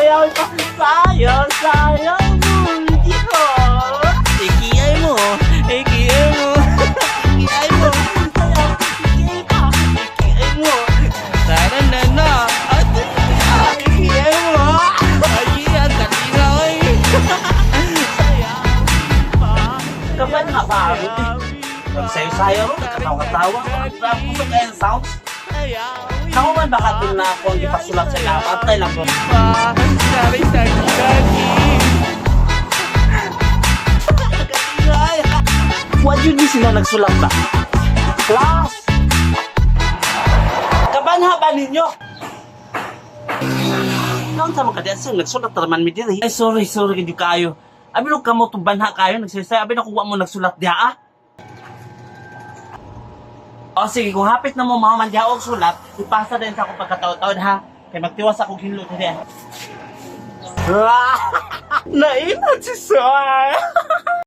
sayaw ka. Sayaw, sayaw mo, hindi ko. Ikiay mo, ikiay mo. Ikiay mo, sayaw, ikiay ka. Ikiay mo. Tara na na. Ikiay mo. Ayan, kanina ay. Sayaw pa. Kapan nga ba? Sayo-sayo, katawa-katawa. Ang kaya ng sounds. Ako man baka doon na ako ang ipasulat sa lahat. Antay lang ko. What yun di sila nagsulat ba? Class! Kabanha ninyo? Noong tamang kadiasan, nagsulat naman mi din. Ay, sorry, hindi kayo. Abi nung kamo itong banha kayo, nagsisay. Abi nakuha mo nagsulat diya ah. O sige, kung hapit na mo mga mandya o sulat, ipasa din sa akong pagkataon-taon ha. Kaya magtiwas akong hinlo ko diyan. Nainat si Sir!